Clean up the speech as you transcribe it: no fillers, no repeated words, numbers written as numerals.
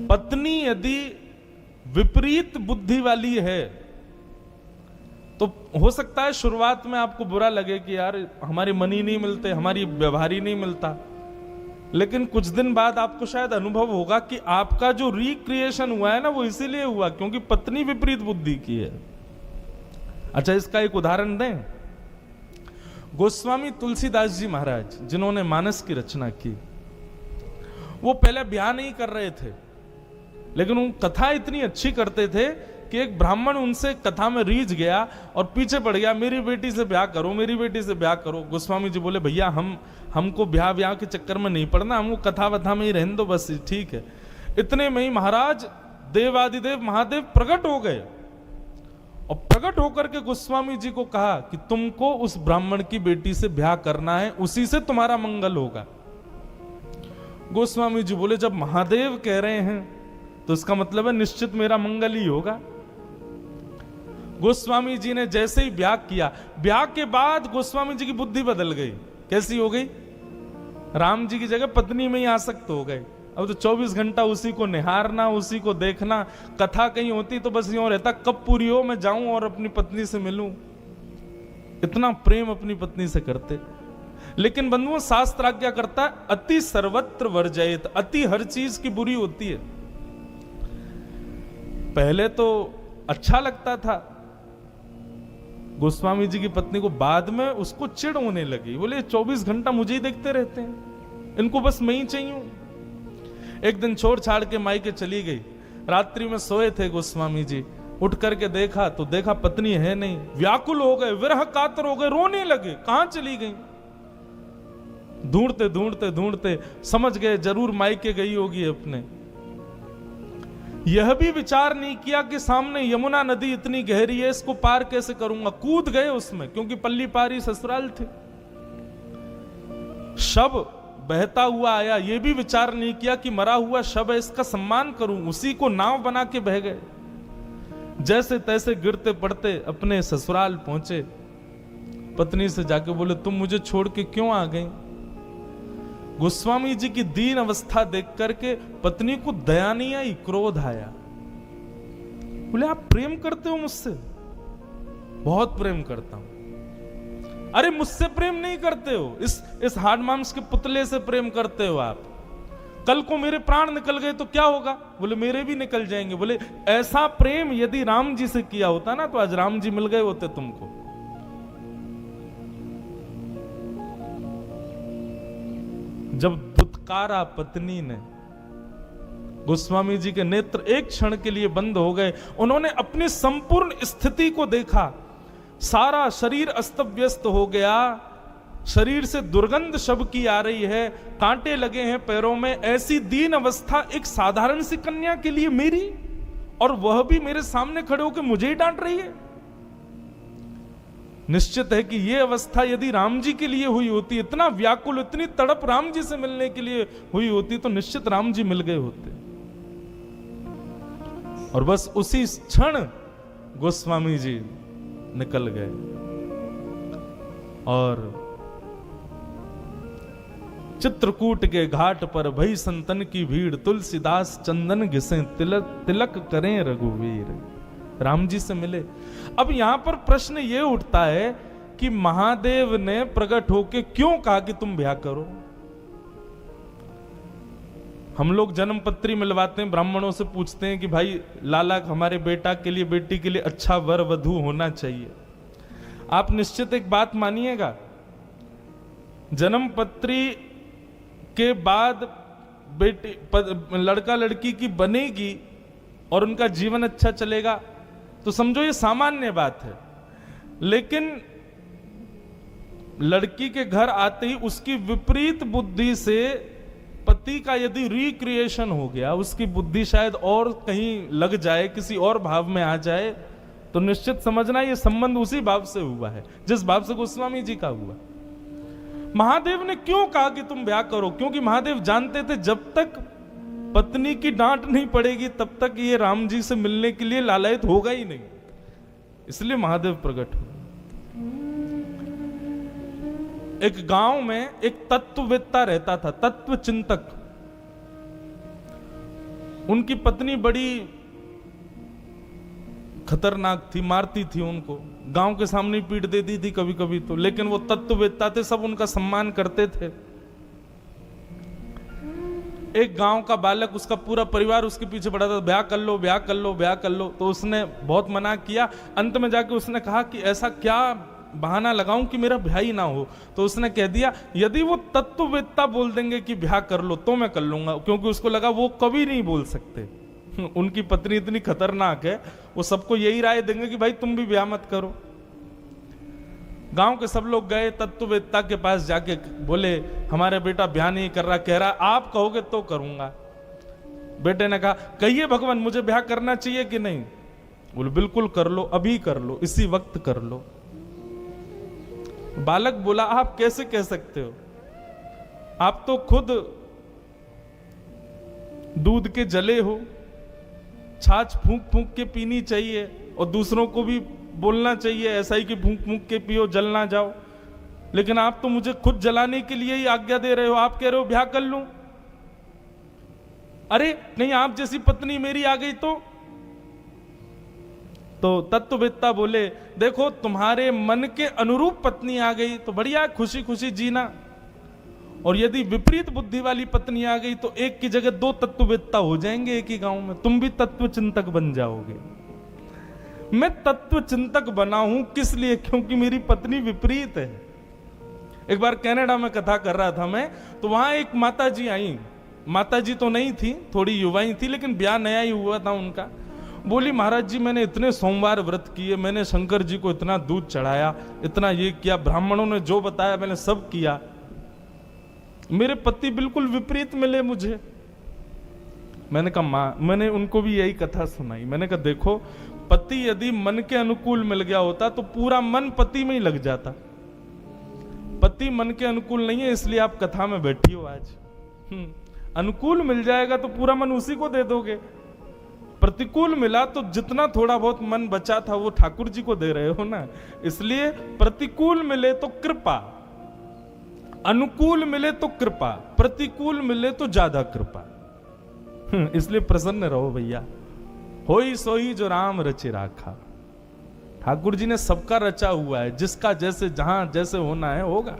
पत्नी यदि विपरीत बुद्धि वाली है तो हो सकता है शुरुआत में आपको बुरा लगे कि यार हमारे मन ही नहीं मिलते, हमारी व्यवहार ही नहीं मिलता, लेकिन कुछ दिन बाद आपको शायद अनुभव होगा कि आपका जो रिक्रिएशन हुआ है ना वो इसीलिए हुआ क्योंकि पत्नी विपरीत बुद्धि की है। अच्छा, इसका एक उदाहरण दें। गोस्वामी तुलसीदास जी महाराज जिन्होंने मानस की रचना की, वो पहले ब्याह नहीं कर रहे थे, लेकिन वो कथा इतनी अच्छी करते थे कि एक ब्राह्मण उनसे कथा में रीझ गया और पीछे पड़ गया, मेरी बेटी से ब्याह करो, मेरी बेटी से ब्याह करो। गोस्वामी जी बोले भैया हमको ब्याह के चक्कर में नहीं पड़ना, हमको कथा वथा में ही रहने दो बस, ठीक है। इतने में ही महाराज देवादिदेव महादेव प्रकट हो गए और प्रकट होकर के गोस्वामी जी को कहा कि तुमको उस ब्राह्मण की बेटी से ब्याह करना है, उसी से तुम्हारा मंगल होगा। गोस्वामी जी बोले जब महादेव कह रहे हैं तो इसका मतलब है निश्चित मेरा मंगल ही होगा। गोस्वामी जी ने जैसे ही ब्याह किया, ब्याह के बाद गोस्वामी जी की बुद्धि बदल गई। कैसी हो गई? राम जी की जगह पत्नी में ही आसक्त हो गए। अब तो 24 घंटा उसी को निहारना, उसी को देखना। कथा कहीं होती तो बस यूं रहता कब पूरी हो मैं जाऊं और अपनी पत्नी से मिलूं। इतना प्रेम अपनी पत्नी से करते। लेकिन बंधुओं, शास्त्र आज्ञा करता है अति सर्वत्र वर्जयेत, अति हर चीज की बुरी होती है। पहले तो अच्छा लगता था गोस्वामी जी की पत्नी को, बाद में उसको चिढ़ होने लगी। बोले 24 घंटा मुझे ही देखते रहते हैं, इनको बस मैं ही चाहिए। एक दिन छोड़ छाड़ के मायके चली गई। रात्रि में सोए थे गोस्वामी जी, उठ करके देखा तो देखा पत्नी है नहीं। व्याकुल हो गए, विरह कातर हो गए, रोने लगे, कहां चली गई। ढूंढते ढूंढते ढूंढते समझ गए जरूर मायके गई होगी अपने। यह भी विचार नहीं किया कि सामने यमुना नदी इतनी गहरी है, इसको पार कैसे करूंगा। कूद गए उसमें, क्योंकि पल्ली पारी ससुराल थे। शव बहता हुआ आया, यह भी विचार नहीं किया कि मरा हुआ शव है, इसका सम्मान करूं, उसी को नाव बना के बह गए। जैसे तैसे गिरते पड़ते अपने ससुराल पहुंचे। पत्नी से जाके बोले तुम मुझे छोड़ के क्यों आ गई। गोस्वामी जी की दीन अवस्था देख करके पत्नी को दया नहीं आई, क्रोध आया। बोले आप प्रेम करते हो मुझसे? बहुत प्रेम करता हूं। अरे मुझसे प्रेम नहीं करते हो, इस हाड़ मांस के पुतले से प्रेम करते हो आप। कल को मेरे प्राण निकल गए तो क्या होगा? बोले मेरे भी निकल जाएंगे। बोले ऐसा प्रेम यदि राम जी से किया होता ना तो आज राम जी मिल गए होते तुमको। जब दुत्कारा पत्नी ने, गोस्वामी जी के नेत्र एक क्षण के लिए बंद हो गए। उन्होंने अपनी संपूर्ण स्थिति को देखा। सारा शरीर अस्त व्यस्त हो गया, शरीर से दुर्गंध शव की आ रही है, कांटे लगे हैं पैरों में। ऐसी दीन अवस्था एक साधारण सी कन्या के लिए मेरी, और वह भी मेरे सामने खड़े होकर मुझे ही डांट रही है। निश्चित है कि यह अवस्था यदि राम जी के लिए हुई होती, इतना व्याकुल, इतनी तड़प राम जी से मिलने के लिए हुई होती, तो निश्चित राम जी मिल गए होते। और बस उसी क्षण गोस्वामी जी निकल गए और चित्रकूट के घाट पर भई संतन की भीड़, तुलसीदास चंदन घिसे तिलक तिलक करें रघुवीर। राम जी से मिले। अब यहां पर प्रश्न यह उठता है कि महादेव ने प्रकट होकर क्यों कहा कि तुम ब्याह करो। हम लोग जन्म पत्री मिलवाते हैं, ब्राह्मणों से पूछते हैं कि भाई लाला हमारे बेटा के लिए, बेटी के लिए अच्छा वर वधू होना चाहिए। आप निश्चित एक बात मानिएगा, जन्म पत्री के बाद बेटी लड़का लड़की की बनेगी और उनका जीवन अच्छा चलेगा तो समझो ये सामान्य बात है। लेकिन लड़की के घर आते ही उसकी विपरीत बुद्धि से पति का यदि रिक्रिएशन हो गया, उसकी बुद्धि शायद और कहीं लग जाए, किसी और भाव में आ जाए, तो निश्चित समझना ये संबंध उसी भाव से हुआ है जिस भाव से गोस्वामी जी का हुआ। महादेव ने क्यों कहा कि तुम ब्याह करो? क्योंकि महादेव जानते थे जब तक पत्नी की डांट नहीं पड़ेगी तब तक ये राम जी से मिलने के लिए लालायित होगा ही नहीं। इसलिए महादेव प्रकट हुए। एक गांव में एक तत्ववेत्ता रहता था, तत्व चिंतक। उनकी पत्नी बड़ी खतरनाक थी, मारती थी उनको, गांव के सामने पीट देती थी कभी कभी तो, लेकिन वो तत्ववेत्ता थे, सब उनका सम्मान करते थे। एक गांव का बालक, उसका पूरा परिवार उसके पीछे पड़ा था, ब्याह कर लो, ब्याह कर लो, ब्याह कर लो। तो उसने बहुत मना किया। अंत में जाके उसने कहा कि ऐसा क्या बहाना लगाऊं कि मेरा ब्याह ही ना हो। तो उसने कह दिया, यदि वो तत्ववेत्ता बोल देंगे कि ब्याह कर लो तो मैं कर लूंगा, क्योंकि उसको लगा वो कभी नहीं बोल सकते। उनकी पत्नी इतनी खतरनाक है, वो सबको यही राय देंगे कि भाई तुम भी ब्याह मत करो। गांव के सब लोग गए तत्ववेत्ता के पास, जाके बोले हमारा बेटा ब्याह नहीं कर रहा, कह रहा आप कहोगे तो करूंगा। बेटे ने कहा, कहिए भगवान मुझे ब्याह करना चाहिए कि नहीं? बोले बिल्कुल कर लो, अभी कर लो, इसी वक्त कर लो। बालक बोला, आप कैसे कह सकते हो? आप तो खुद दूध के जले हो, छाछ फूंक फूंक के पीनी चाहिए और दूसरों को भी बोलना चाहिए ऐसा ही कि फूंक फूंक के पियो, जल ना जाओ। लेकिन आप तो मुझे खुद जलाने के लिए ही आज्ञा दे रहे हो, आप कह रहे हो ब्याह कर लूं। अरे नहीं, आप जैसी पत्नी मेरी आ गई तो तत्ववेत्ता बोले, देखो तुम्हारे मन के अनुरूप पत्नी आ गई तो बढ़िया, खुशी खुशी जीना। और यदि विपरीत बुद्धि वाली पत्नी आ गई तो एक की जगह दो तत्ववेत्ता हो जाएंगे एक ही गांव में, तुम भी तत्व चिंतक बन जाओगे। मैं तत्व चिंतक बना हूं किस लिए? क्योंकि मेरी पत्नी विपरीत है। एक बार कनाडा में कथा कर रहा था मैं, तो वहां एक माता जी आई। माता जी तो नहीं थी, थोड़ी युवाई थी, लेकिन ब्याह नया ही हुआ था उनका। बोली, महाराज जी मैंने इतने सोमवार व्रत किए, मैंने शंकर जी को इतना दूध चढ़ाया, इतना ये किया, ब्राह्मणों ने जो बताया मैंने सब किया, मेरे पति बिल्कुल विपरीत मिले मुझे। मैंने कहा मां, मैंने उनको भी यही कथा सुनाई। मैंने कहा देखो, पति यदि मन के अनुकूल मिल गया होता तो पूरा मन पति में ही लग जाता। पति मन के अनुकूल नहीं है, इसलिए आप कथा में बैठी हो आज। अनुकूल मिल जाएगा तो पूरा मन उसी को दे दोगे। प्रतिकूल मिला तो जितना थोड़ा बहुत मन बचा था वो ठाकुर जी को दे रहे हो ना। इसलिए प्रतिकूल मिले तो कृपा, अनुकूल मिले तो कृपा, प्रतिकूल मिले तो ज्यादा कृपा। इसलिए प्रसन्न रहो भैया। होई सोई जो राम रचे राखा। ठाकुर जी ने सबका रचा हुआ है, जिसका जैसे जहां जैसे होना है होगा।